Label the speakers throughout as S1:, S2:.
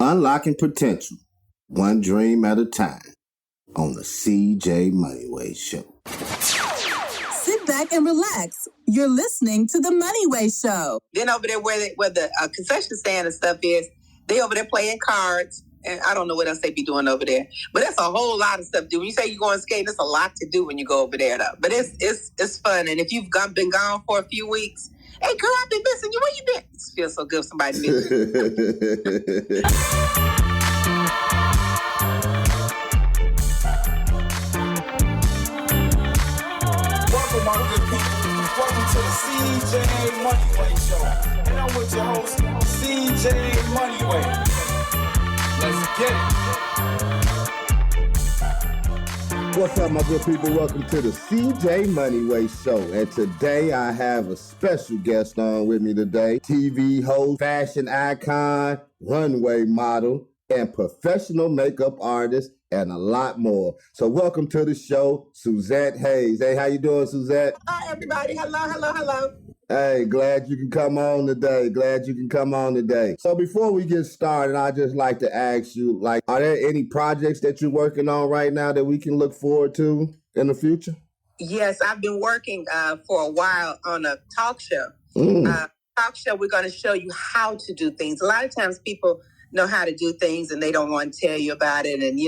S1: Unlocking potential, one dream at a time, on the CJ Moneyway Show.
S2: Sit back and relax. You're listening to the Moneyway Show.
S3: Then over there where the concession stand and stuff is, they over there playing cards. And I don't know what else they be doing over there. But that's a whole lot of stuff to do. When you say you're going skating, there's a lot to do when you go over there, though. But it's fun. And if you've been gone for a few weeks, hey, girl, I've been missing you. Where you been? It feels so good if somebody misses you.
S4: Welcome, my good people. Welcome to the CJ Moneyway Show. And I'm with your host, CJ Moneyway. Let's get it.
S1: What's up, my good people? Welcome to the CJ Moneyway Show. And today I have a special guest on with me today. TV host, fashion icon, runway model, and professional makeup artist, and a lot more. So welcome to the show, Suzette Hayes. Hey, how you doing, Suzette?
S3: Hi, everybody. Hello.
S1: Hey, glad you can come on today. So before we get started, I'd just like to ask you, are there any projects that you're working on right now that we can look forward to in the future?
S3: Yes, I've been working for a while on a talk show. Talk show, we're going to show you how to do things. A lot of times people know how to do things and they don't want to tell you about it. And,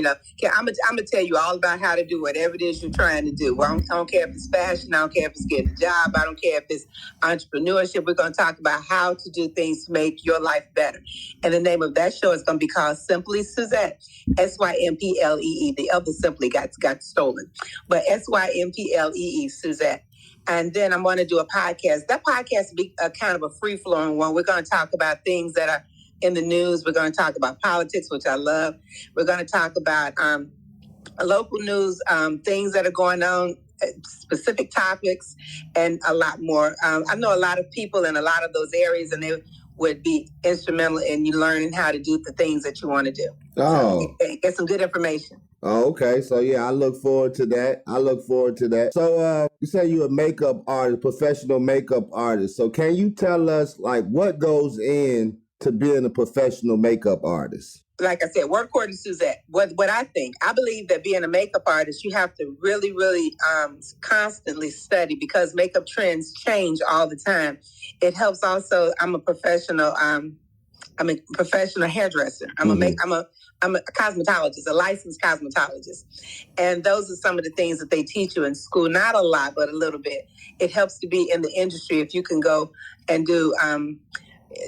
S3: I'm going to tell you all about how to do whatever it is you're trying to do. Well, I don't care if it's fashion. I don't care if it's getting a job. I don't care if it's entrepreneurship. We're going to talk about how to do things to make your life better. And the name of that show is going to be called Simply Suzette, Symplee. The other Simply got stolen. But Symplee, Suzette. And then I'm going to do a podcast. That podcast will be a kind of a free-flowing one. We're going to talk about things that are in the news. We're going to talk about politics, which I love. We're going to talk about local news, things that are going on, specific topics, and a lot more. I know a lot of people in a lot of those areas, and they would be instrumental in you learning how to do the things that you want to do.
S1: Oh.
S3: So get some good information.
S1: Oh, okay. So, yeah, I look forward to that. So, you say you're a makeup artist, professional makeup artist. So can you tell us, what goes in to being a professional makeup artist?
S3: Like I said, work according to Suzette. What I think, I believe that being a makeup artist, you have to really, really constantly study because makeup trends change all the time. It helps also. I'm a professional hairdresser. I'm a cosmetologist, a licensed cosmetologist. And those are some of the things that they teach you in school. Not a lot, but a little bit. It helps to be in the industry if you can go and do.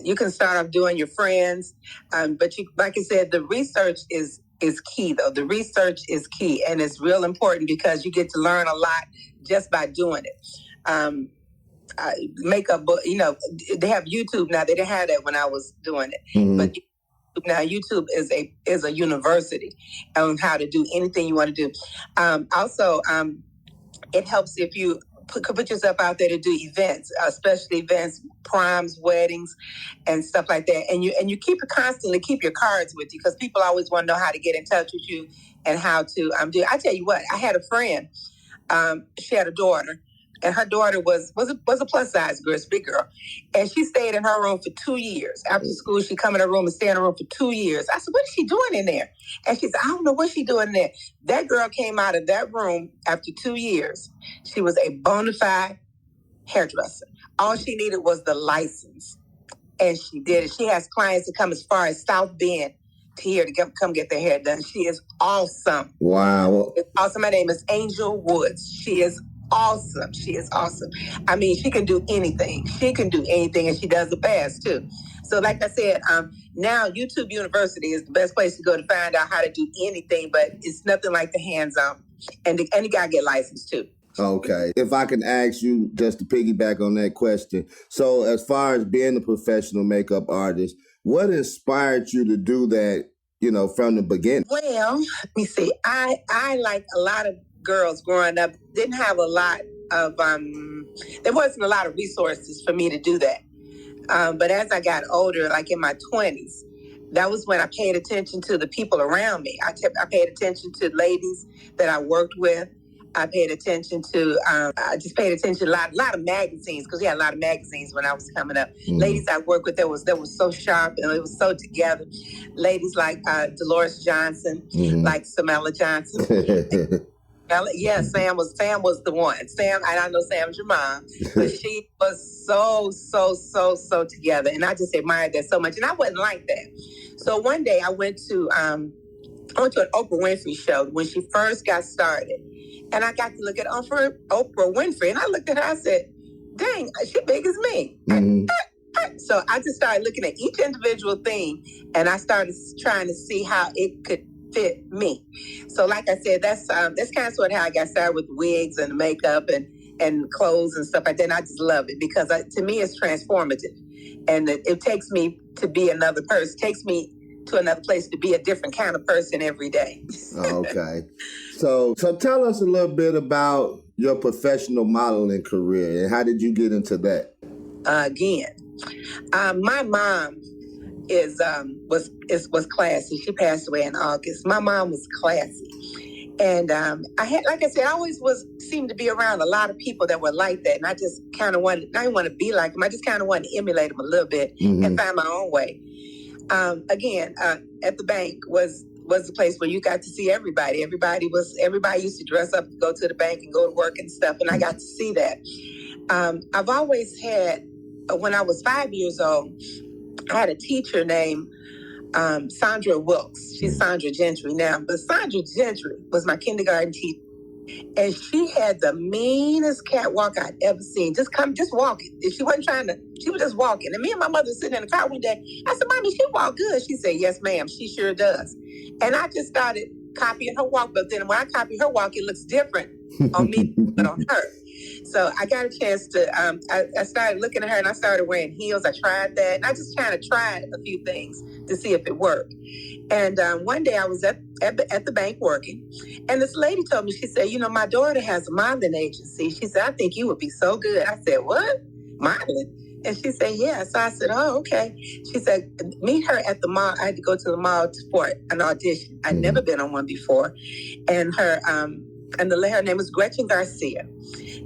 S3: You can start off doing your friends, but like I said, the research is key, though. The research is key, and it's real important because you get to learn a lot just by doing it. Makeup, they have YouTube now. They didn't have that when I was doing it, but now YouTube is a university on how to do anything you want to do. Also, it helps if you put yourself out there to do events, especially events, primes, weddings, and stuff like that. And you keep your cards with you because people always want to know how to get in touch with you and how to do. I tell you what, I had a friend. She had a daughter, and her daughter was a plus size girl, big girl, and she stayed in her room for 2 years. After school, she'd come in her room and stay in her room for 2 years. I said, "What is she doing in there?" And she said, "I don't know what she's doing there." That girl came out of that room after 2 years. She was a bona fide hairdresser. All she needed was the license, and she did it. She has clients that come as far as South Bend to here to come get their hair done. She is awesome.
S1: Wow.
S3: It's awesome. Her name is Angel Woods. She is awesome. I mean, she can do anything. And she does it fast too. So like I said, now YouTube University is the best place to go to find out how to do anything, but it's nothing like the hands-on. And you gotta get licensed too.
S1: Okay. If I can ask you just to piggyback on that question. So as far as being a professional makeup artist, what inspired you to do that, from the beginning?
S3: Well, let me see. I like a lot of girls growing up, didn't have a lot of, there wasn't a lot of resources for me to do that. But as I got older, like in my 20s, that was when I paid attention to the people around me. I paid attention to ladies that I worked with. I paid attention to, I just paid attention to a lot of magazines, because we had a lot of magazines when I was coming up. Ladies I worked with that was so sharp and it was so together. Ladies like Dolores Johnson, like Samela Johnson. Yeah, Sam was the one. Sam, and I know Sam's your mom, but she was so together. And I just admired that so much. And I wasn't like that. So one day I went to an Oprah Winfrey show when she first got started. And I got to look at Oprah Winfrey. And I looked at her, I said, dang, she big as me. So I just started looking at each individual thing, and I started trying to see how it could fit me. So like I said, that's kind of sort of how I got started with wigs and makeup and clothes and stuff like that. And I just love it because to me it's transformative. And it takes me to be another person, takes me to another place to be a different kind of person every day.
S1: Okay. So tell us a little bit about your professional modeling career and how did you get into that?
S3: My mom was classy. She passed away in August. My mom was classy. And I had, like I said, I always seemed to be around a lot of people that were like that. And I just kind of I didn't want to be like them. I just kind of wanted to emulate them a little bit and find my own way. At the bank was the place where you got to see everybody. Everybody used to dress up, go to the bank and go to work and stuff. And I got to see that. I've always had, when I was 5 years old, I had a teacher named Sandra Wilkes. She's Sandra Gentry now, but Sandra Gentry was my kindergarten teacher. And she had the meanest catwalk I'd ever seen. Just walking. If she wasn't trying to, she was just walking. And me and my mother sitting in the car one day. I said, Mommy, she walk good. She said, yes, ma'am, she sure does. And I just started copying her walk. But then when I copy her walk, it looks different on me than on her. So I got a chance to, I started looking at her and I started wearing heels. I tried that. And I just kind of tried a few things to see if it worked. And one day I was at the bank working. And this lady told me, she said, my daughter has a modeling agency. She said, I think you would be so good. I said, what? Modeling? And she said, yeah. So I said, oh, okay. She said, meet her at the mall. I had to go to the mall for an audition. I'd never been on one before. And her name was Gretchen Garcia.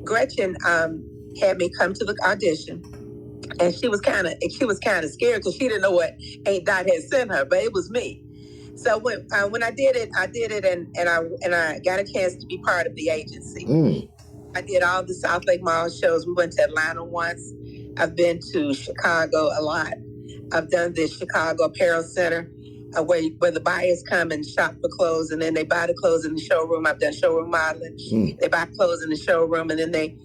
S3: Gretchen had me come to the audition, and she was kind of scared because she didn't know what Aunt Dot had sent her, but it was me. So when I did it, and I got a chance to be part of the agency. I did all the South Lake Mall shows. We went to Atlanta once. I've been to Chicago a lot. I've done the Chicago Apparel Center, where the buyers come and shop for clothes, and then they buy the clothes in the showroom. I've done showroom modeling. They buy clothes in the showroom, and then they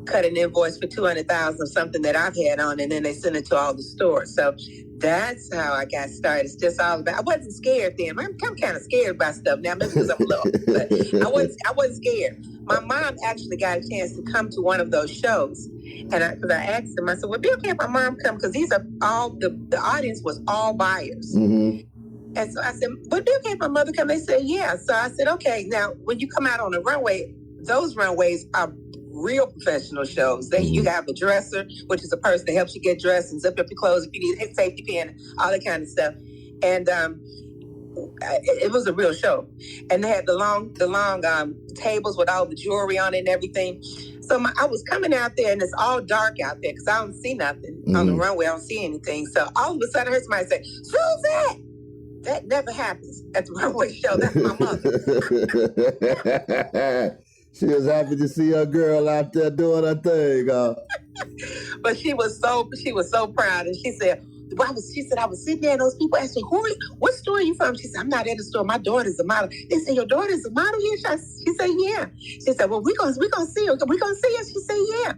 S3: cut an invoice for $200,000 of something that I've had on, and then they send it to all the stores. So that's how I got started. It's just all about. I wasn't scared then. I'm kind of scared about stuff now, maybe because I'm little, but I wasn't scared. My mom actually got a chance to come to one of those shows, and because I asked them, I said, "Well, be okay if my mom come, because these are all the audience was all buyers." And so I said, would it be okay if my mother come? They said, yeah. So I said, okay. Now, when you come out on a runway, those runways are real professional shows. You have a dresser, which is a person that helps you get dressed and zip up your clothes if you need a safety pin, all that kind of stuff. And it was a real show. And they had the long tables with all the jewelry on it and everything. So I was coming out there, and it's all dark out there because I don't see nothing on the runway. I don't see anything. So all of a sudden, I heard somebody say, Suzette! That never happens at the runway show. That's my
S1: mother. She was happy to see her girl out there doing her thing.
S3: But she was so proud, and she said, I was sitting there, and those people asked me, what store are you from? She said, I'm not at the store. My daughter's a model. They said, your daughter's a model here? She said, yeah. She said, well, we're gonna see her. We're gonna see her. She said, yeah.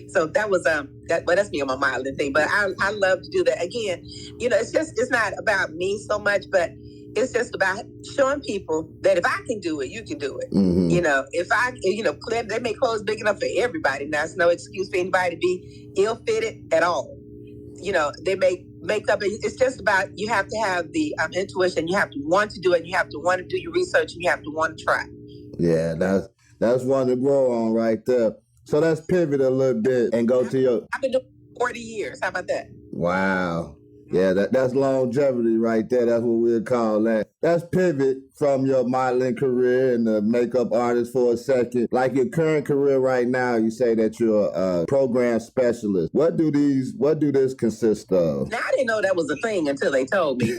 S3: So that was that's me on my modeling thing. But I love to do that. Again, it's not about me so much, but it's just about showing people that if I can do it, you can do it. If they make clothes big enough for everybody. Now, it's no excuse for anybody to be ill-fitted at all. They make makeup. It's just about, you have to have the intuition. You have to want to do it. You have to want to do your research, and you have to want to try.
S1: Yeah, that's one to grow on right there. So let's pivot a little bit and go to your...
S3: I've been doing 40 years. How about that?
S1: Wow. Yeah, that's longevity right there. That's what we'll call that. Let's pivot from your modeling career and the makeup artist for a second. Like your current career right now, you say that you're a program specialist. What do this consist of?
S3: Now, I didn't know that was a thing until they told me.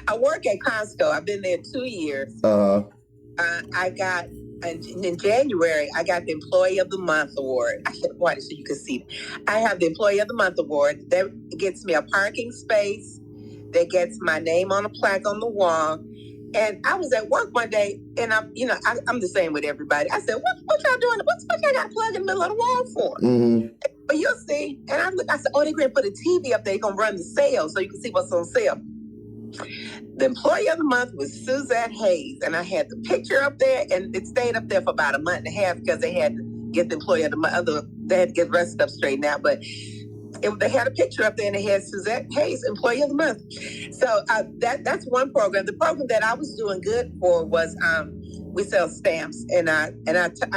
S3: I work at Costco. I've been there 2 years. I got, in January, I got the Employee of the Month award. I should have wanted so you could see. I have the Employee of the Month award. That gets me a parking space. That gets my name on a plaque on the wall. And I was at work one day, and I'm the same with everybody. I said, what y'all doing? What y'all got plugged in the middle of the wall for? Mm-hmm. But you'll see. And I said, they're going to put a TV up there. They're going to run the sale so you can see what's on sale. The Employee of the Month was Suzette Hayes, and I had the picture up there, and it stayed up there for about a month and a half because they had to get the Employee of the Month. They had to get the rest of stuff straightened out, but they had a picture up there, and they had Suzette Hayes, Employee of the Month. So that's one program. The program that I was doing good for was we sell stamps, and I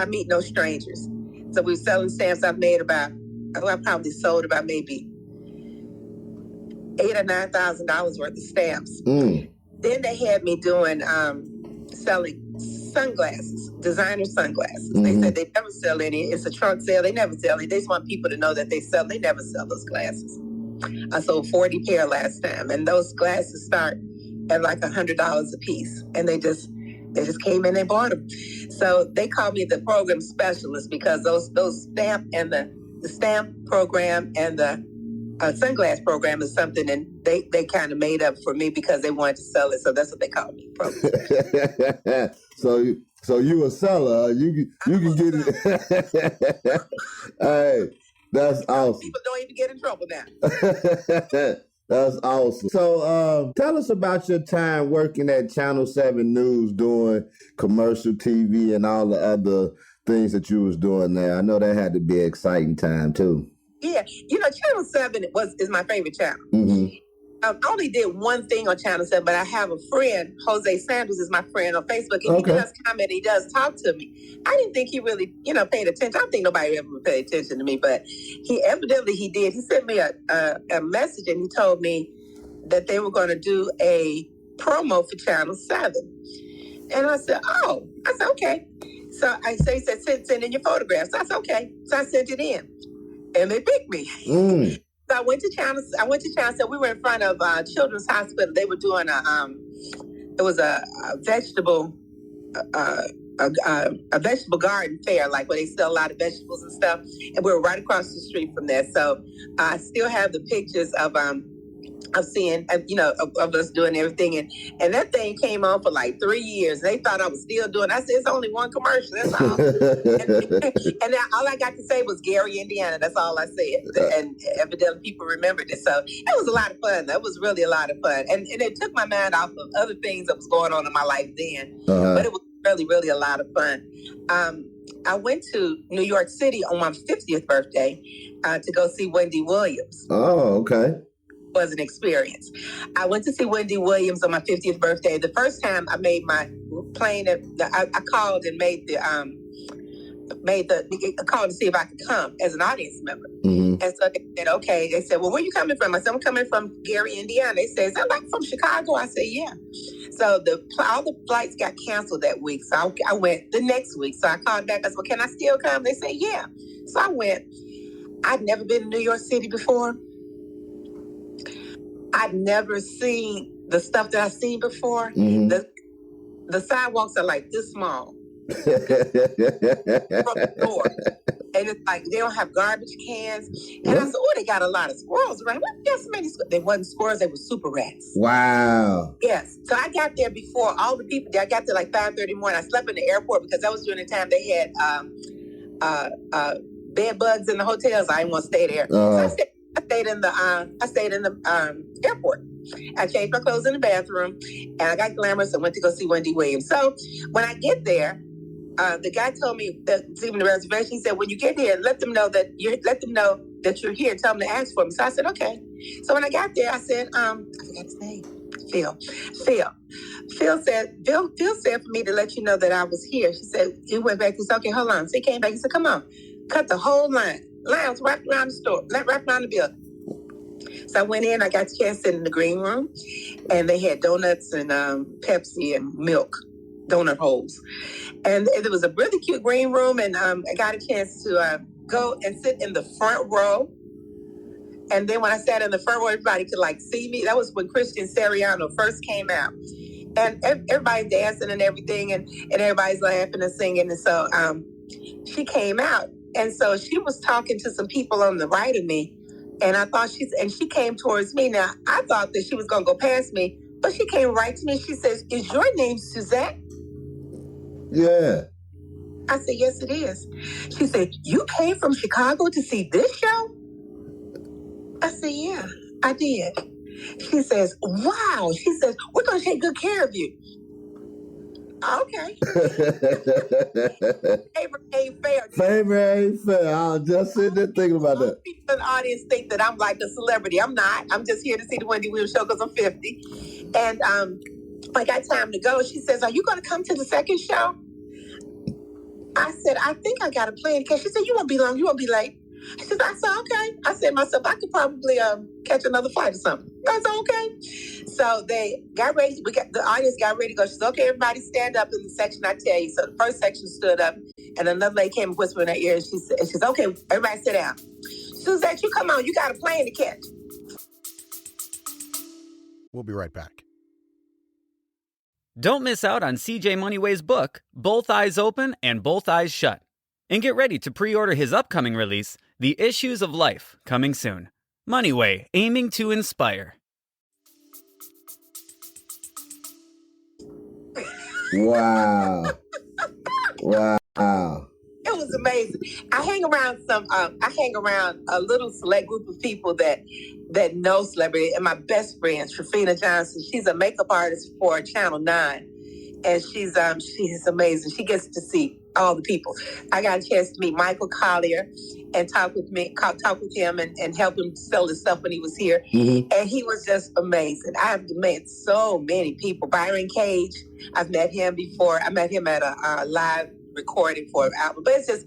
S3: meet no strangers. So we were selling stamps. I probably sold about maybe $8,000 or $9,000 worth of stamps. Mm. Then they had me doing selling sunglasses, designer sunglasses. Mm-hmm. They said they never sell any. It's a trunk sale. They never sell any. They just want people to know that they sell. They never sell those glasses. I sold 40 pair last time, and those glasses start at like $100 a piece. And they just came in and bought them. So they called me the program specialist because those stamp and the stamp program and the sunglass program is something, and they kind of made up for me because they wanted to sell it. So that's what they call me, program.
S1: So you a seller? You can get it. Hey, that's awesome.
S3: People don't even get in trouble now.
S1: That's awesome. So tell us about your time working at Channel 7 News doing commercial TV and all the other things that you was doing there. I know that had to be an exciting time too.
S3: Yeah, Channel 7 is my favorite channel. Mm-hmm. I only did one thing on Channel 7, but I have a friend, Jose Sanders is my friend on Facebook, and he does comment, he does talk to me. I didn't think he really, paid attention. I don't think nobody ever paid attention to me, but he did. He sent me a message, and he told me that they were going to do a promo for Channel 7. And I said, okay. So he said, send in your photographs. So I said, okay. So I sent it in. And they picked me. Mm. So I went to Channel 7. We were in front of Children's Hospital. They were doing it was a vegetable garden fair, like where they sell a lot of vegetables and stuff. And we were right across the street from there. So I still have the pictures of seeing, of us doing everything. And that thing came on for like 3 years. They thought I was still doing it. I said, it's only one commercial. That's all. and all I got to say was Gary, Indiana. That's all I said. And evidently people remembered it. So it was a lot of fun. That was really a lot of fun. And it took my mind off of other things that was going on in my life then. Uh-huh. But it was really, really a lot of fun. I went to New York City on my 50th birthday to go see Wendy Williams.
S1: Oh, okay.
S3: Was an experience. I went to see Wendy Williams on my 50th birthday. The first time I made my plane, I called and made the call to see if I could come as an audience member. Mm-hmm. And so they said, okay. They said, well, where are you coming from? I said, I'm coming from Gary, Indiana. They said, is that like from Chicago? I said, yeah. So all the flights got canceled that week. So I went the next week. So I called back. I said, well, can I still come? They said, yeah. So I went. I'd never been to New York City before. I've never seen the stuff that I've seen before. Mm-hmm. The sidewalks are like this small. From the door. And it's like they don't have garbage cans. And I said, they got a lot of squirrels around. What? There's so many squirrels. They wasn't squirrels, they were super rats.
S1: Wow.
S3: Yes. So I got there before all the people. I got there like 5:30 in the morning. I slept in the airport because that was during the time they had bed bugs in the hotels. I didn't want to stay there. So I stayed in the airport. I changed my clothes in the bathroom, and I got glamorous and went to go see Wendy Williams. So when I get there, the guy told me that even the reservation. He said, when you get here, let them know that you're here. Tell them to ask for me. So I said, okay. So when I got there, I said, I forgot his name. Phil said for me to let you know that I was here. She said, he went back. He said, okay, hold on. So he came back. He said, come on, cut the whole line. Lines wrapped around the store, wrapped around the building. So I went in, I got a chance to sit in the green room, and they had donuts and Pepsi and milk, donut holes. And it was a really cute green room, and I got a chance to go and sit in the front row. And then when I sat in the front row, everybody could like see me. That was when Christian Siriano first came out. And everybody's dancing and everything, and everybody's laughing and singing. And so she came out. And so she was talking to some people on the right of me. And I thought she came towards me. Now, I thought that she was going to go past me, but she came right to me. She says, "Is your name Suzette?"
S1: Yeah.
S3: I said, "Yes, it is." She said, "You came from Chicago to see this show?" I said, "Yeah, I did." She says, "Wow." She says, "We're going to take good care of you." Okay. Favor ain't fair.
S1: Favor ain't fair. I was just sitting there thinking about that.
S3: People in the audience think that I'm like a celebrity. I'm not. I'm just here to see the Wendy Williams Show because I'm 50. And I got time to go. She says, "Are you going to come to the second show?" I said, "I think I got a plan." She said, "You won't be long. You won't be late." I said, "Okay." I said to myself, I could probably catch another flight or something. I said, "Okay." So they got ready. The audience got ready to go. She said, "Okay, everybody stand up in the section I tell you." So the first section stood up, and another lady came and whispered in her ear. And she said, "Okay, everybody sit down. Suzette, you come on. You got a plane to catch."
S5: We'll be right back.
S6: Don't miss out on CJ Moneyway's book, Both Eyes Open and Both Eyes Shut. And get ready to pre-order his upcoming release, The Issues of Life, coming soon. Moneyway, aiming to inspire.
S1: Wow. Wow.
S3: It was amazing. I hang around a little select group of people that know celebrity, and my best friend, Trafina Johnson. She's a makeup artist for Channel 9, and she's amazing. She gets to see all the people. I got a chance to meet Michael Collier and talk with him and help him sell his stuff when he was here. Mm-hmm. And he was just amazing. I've met so many people. Byron Cage, I've met him before. I met him at a live recording for an album. But it's just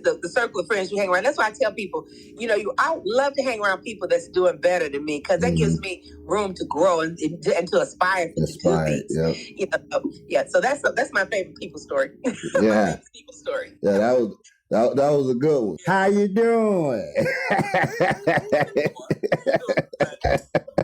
S3: the circle of friends you hang around. That's why I tell people, I would love to hang around people that's doing better than me, because that gives me room to grow and to aspire to do things. Yep. Yeah. So that's my favorite people story.
S1: Yeah.
S3: People story.
S1: Yeah, that was a good one. How you doing?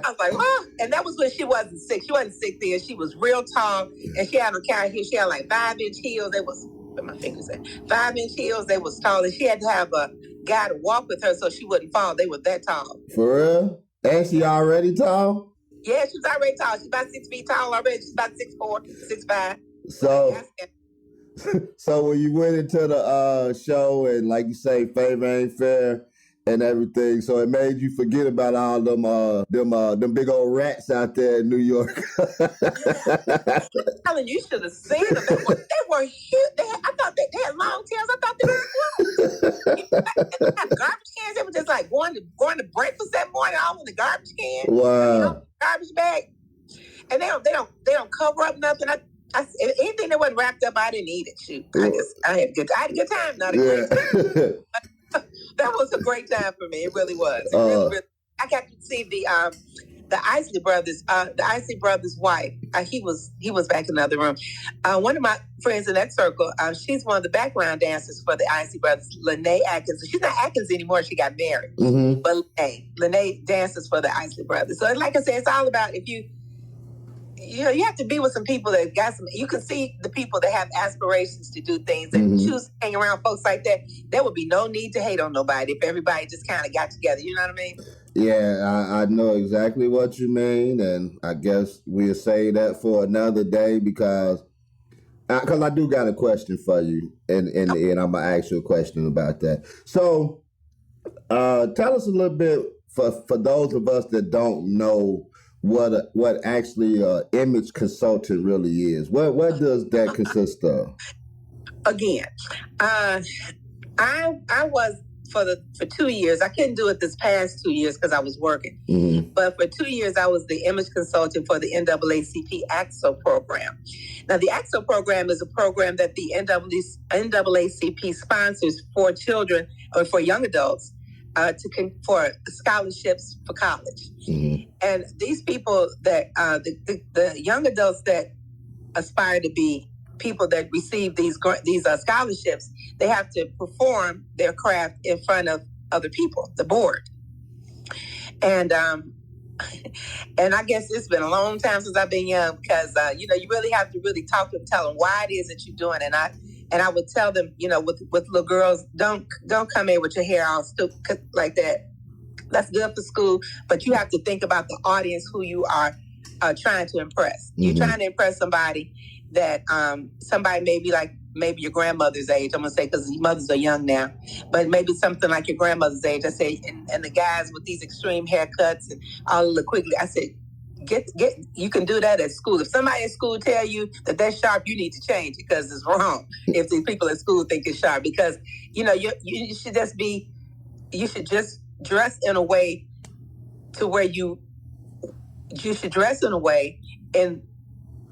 S3: I was like, oh, and that was when she wasn't sick. She wasn't sick then. She was real tall, and she had a carrot heel. She had like 5-inch heels. They was, where my fingers at? 5-inch heels. They was tall, and she had to have a guy to walk with her so she wouldn't fall. They were that tall.
S1: For real? And she already tall?
S3: Yeah, she's already tall. She's about 6 feet tall already. She's about 6'4", 6'5".
S1: So when you went into the show and, like you say, favor ain't fair and everything, so it made you forget about all them big old rats out there in New York.
S3: I'm telling you, should have seen them. They were huge. I thought they had long tails. I thought they were squirrels. They had garbage cans. They were just like going to breakfast that morning, all in the garbage can.
S1: Wow.
S3: Garbage bag. And they don't cover up nothing. Anything that wasn't wrapped up, I didn't eat it. Shoot, I had a good time. Not a great time. That was a great time for me. It really was. Really, I got to see the Isley brothers' wife. He was back in the other room. One of my friends in that circle, she's one of the background dancers for the Isley brothers, Lene Atkins. She's not Atkins anymore. She got married. Mm-hmm. But Lene dances for the Isley brothers. So like I said, it's all about if you have to be with some people that got some. You can see the people that have aspirations to do things and choose to hang around folks like that. There would be no need to hate on nobody if everybody just kind of got together. You know what I mean?
S1: Yeah, I know exactly what you mean, and I guess we'll say that for another day because I do got a question for you, and I'm gonna ask you a question about that. So, tell us a little bit for those of us that don't know what actually image consultant really is. What does that consist of?
S3: Again, I was for 2 years. I couldn't do it this past 2 years because I was working. Mm-hmm. But for 2 years, I was the image consultant for the NAACP AXO program. Now, the AXO program is a program that the NAACP sponsors for children or for young adults for scholarships for college. Mm-hmm. And these people that the young adults that aspire to be people that receive these scholarships, they have to perform their craft in front of other people, the board. And and I guess it's been a long time since I've been young because you really have to really talk to them, tell them why it is that you're doing. And I would tell them, with little girls, don't come in with your hair all stupid like that. That's good for school, but you have to think about the audience who you are trying to impress. Mm-hmm. You're trying to impress somebody that somebody maybe your grandmother's age. I'm gonna say because mothers are young now, but maybe something like your grandmother's age. I say, and the guys with these extreme haircuts and all the quickly. I said, get. You can do that at school. If somebody at school tell you that they're sharp, you need to change it because it's wrong. If the people at school think it's sharp, because you should just be. You should just dress in a way to where you should dress in a way and.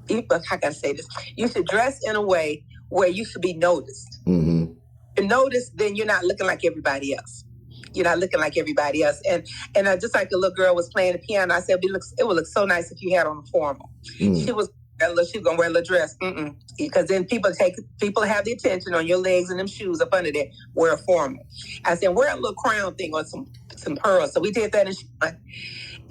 S3: How can I say this? You should dress in a way where you should be noticed. Mm-hmm. And noticed, then you're not looking like everybody else. You're not looking like everybody else. And just like the little girl was playing the piano, I said, it would look so nice if you had on a formal. Mm-hmm. She was going to wear a little dress. Mm-mm. Because then people have the attention on your legs and them shoes up under there. Wear a formal. I said, wear a little crown thing or some pearls. So we did that.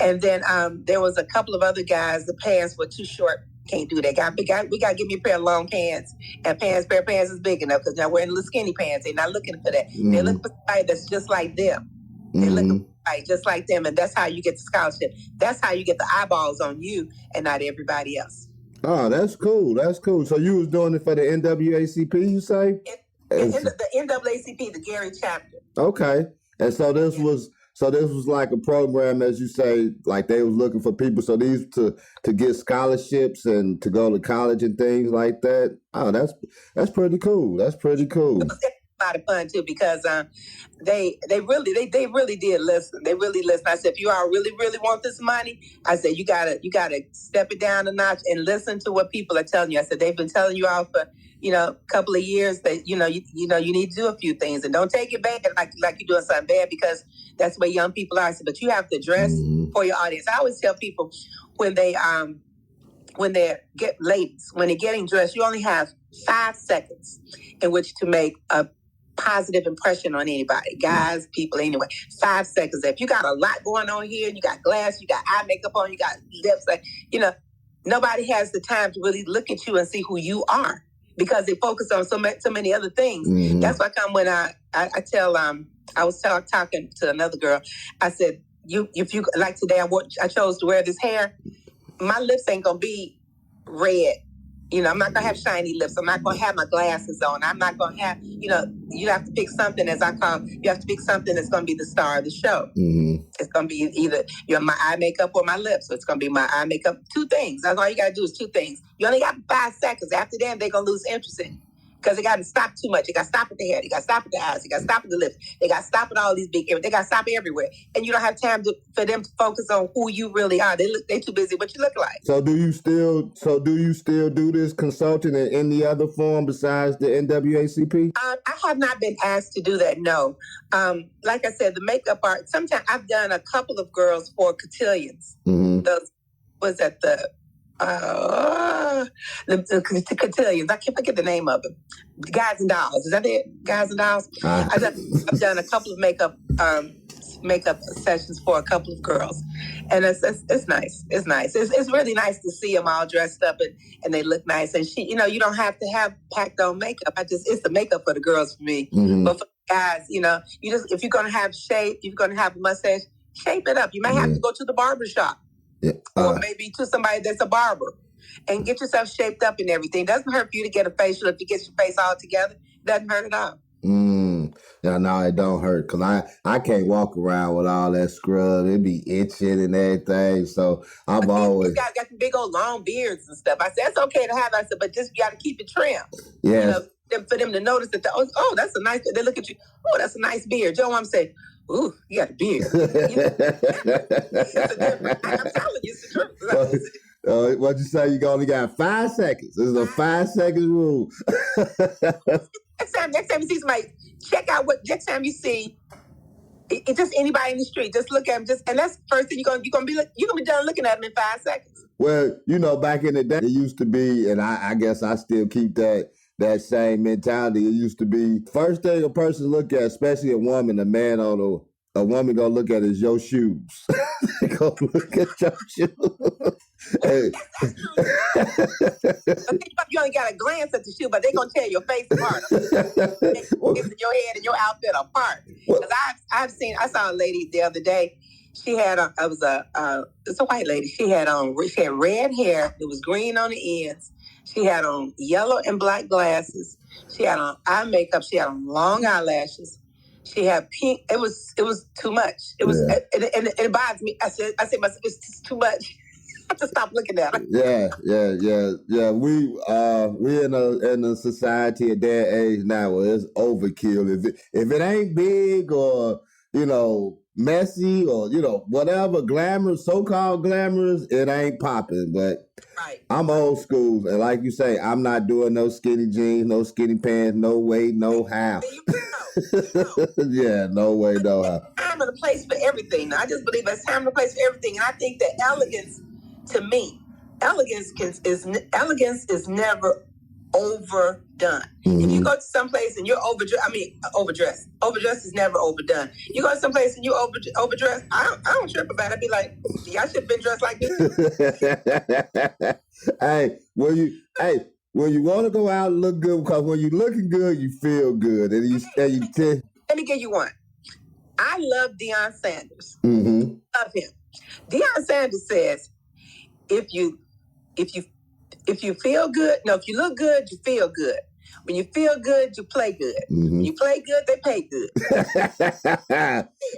S3: And then there was a couple of other guys. The pants were too short. Can't do that. We got to give me a pair of long pants. And pair of pants is big enough because they're wearing little skinny pants. They're not looking for that. Mm-hmm. They're looking for somebody that's just like them. Mm-hmm. They're looking for somebody just like them. And that's how you get the scholarship. That's how you get the eyeballs on you and not everybody else.
S1: Oh, that's cool. That's cool. So you was doing it for the NAACP, you say?
S3: The NAACP, the Gary chapter.
S1: Okay. And so this was like a program, as you say, like they was looking for people. So these to get scholarships and to go to college and things like that. Oh, that's pretty cool. That's pretty cool.
S3: It was a lot of fun too because they really did listen. They really listened. I said, if you all really want this money, I said you gotta step it down a notch and listen to what people are telling you. I said they've been telling you all for a couple of years that you need to do a few things and don't take it bad like you're doing something bad because that's where young people are. So, but you have to dress for your audience. I always tell people when they're getting dressed, you only have 5 seconds in which to make a positive impression on anybody, guys, people, anyway. 5 seconds. If you got a lot going on here, you got glass, you got eye makeup on, you got lips, nobody has the time to really look at you and see who you are. Because they focus on so many other things. Mm-hmm. That's why when I tell I was talking to another girl. I said, if you like today, I chose to wear this hair. My lips ain't gonna be red. I'm not gonna have shiny lips. I'm not gonna have my glasses on. I'm not gonna have. You have to pick something as I call. You have to pick something that's gonna be the star of the show. Mm-hmm. It's gonna be either my eye makeup or my lips. So it's gonna be my eye makeup. 2 things. That's all you gotta do is 2 things. You only got 5 seconds. After that, they're gonna lose interest in you. Because they got to stop too much. They got to stop at the hair. They got to stop at the eyes. They got to stop at the lips. They got to stop at all these big areas. They got to stop everywhere. And you don't have time for them to focus on who you really are. They're too busy what you look like.
S1: So do you still do this consulting in any other form besides the NAACP?
S3: I have not been asked to do that, no. Like I said, the makeup art, sometimes I've done a couple of girls for cotillions. Mm-hmm. The cotillions. I can't forget the name of it. Guys and Dolls. Is that it? Guys and Dolls? I've done a couple of makeup sessions for a couple of girls. And it's nice. It's nice. It's really nice to see them all dressed up and they look nice. And you don't have to have packed on makeup. It's the makeup for the girls for me. Mm-hmm. But for the guys, if you're going to have shape, if you're going to have a mustache, shape it up. You may have to go to the barber shop. Yeah. Or maybe to somebody that's a barber and get yourself shaped up and everything. It doesn't hurt for you to get a facial if you get your face all together. It doesn't hurt at all.
S1: Yeah, no, it don't hurt because I can't walk around with all that scrub. It be itching and everything. So I've always
S3: got the big old long beards and stuff. I said it's okay to have. I said, but just you got to keep it trimmed.
S1: Yeah.
S3: For them to notice that that's a nice. They look at you. Oh, that's a nice beard. You know what I'm saying? Ooh, you got a beard. I'm telling you, it's the truth.
S1: What you say? You only got 5 seconds. This is a 5-second rule.
S3: Next time you see somebody, check out what. Next time you see It's just anybody in the street. Just look at them. And that's the first thing you're gonna be done looking at them in 5 seconds.
S1: Well, back in the day, it used to be, and I guess I still keep that same mentality. It used to be first thing a person look at, especially a woman, a woman gonna look at is your shoes. They gonna look at your shoes. Hey.
S3: You only got to glance at the shoe, but they're gonna tear your face apart. Your head and your outfit apart. Because I saw a lady the other day. She had it's a white lady. She had red hair. It was green on the ends. She had on yellow and black glasses. She had on eye makeup. She had on long eyelashes. She had pink. It was too much. It was, and it bothers me. I said, it's just too much. I have to stop looking at her. Yeah. We in a society at that age now where it's overkill. If it ain't big or messy or whatever glamorous, so-called glamorous, it ain't popping. But right. I'm old school, and like you say, I'm not doing no skinny jeans, no skinny pants, no way, no how. Yeah, no way, no how. Time and a place for everything. I just believe there's time and a place for everything, and I think that elegance, to me, elegance is never overdone. Mm-hmm. If you go to someplace and you're overdressed. Overdressed is never overdone. You go to someplace and you overdressed. I don't trip about it. I'd be like, I should have been dressed like this.
S1: Hey, when you want to go out and look good, because when you're looking good, you feel good. And
S3: let me give you one. I love Deion Sanders.
S1: Mm-hmm.
S3: Love him. Deion Sanders says, if you feel good, if you look good, you feel good. When you feel good, you play good.
S1: Mm-hmm.
S3: When you play good, they pay good.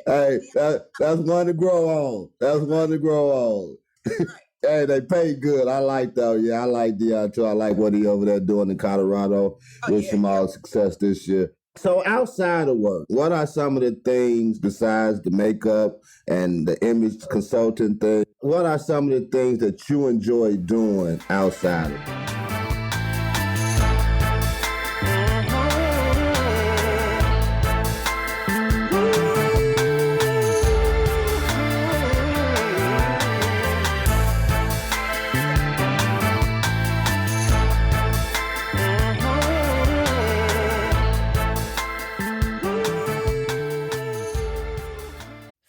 S1: Hey, that's one to grow on. Right. Hey, they pay good. I like that. Yeah, I like Deion too. I like what he over there doing in Colorado. Wish him all success this year. So outside of work, what are some of the things besides the makeup and the image consulting thing? What are some of the things that you enjoy doing outside of it?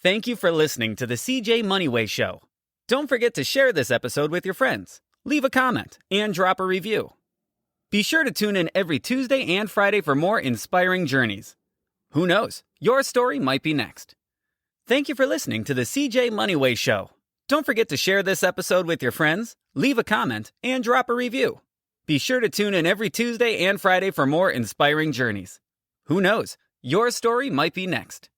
S6: Thank you for listening to the CJ Moneyway Show. Don't forget to share this episode with your friends, leave a comment, and drop a review. Be sure to tune in every Tuesday and Friday for more inspiring journeys. Who knows? Your story might be next. Thank you for listening to the CJ Moneyway Show. Don't forget to share this episode with your friends, leave a comment, and drop a review. Be sure to tune in every Tuesday and Friday for more inspiring journeys. Who knows? Your story might be next.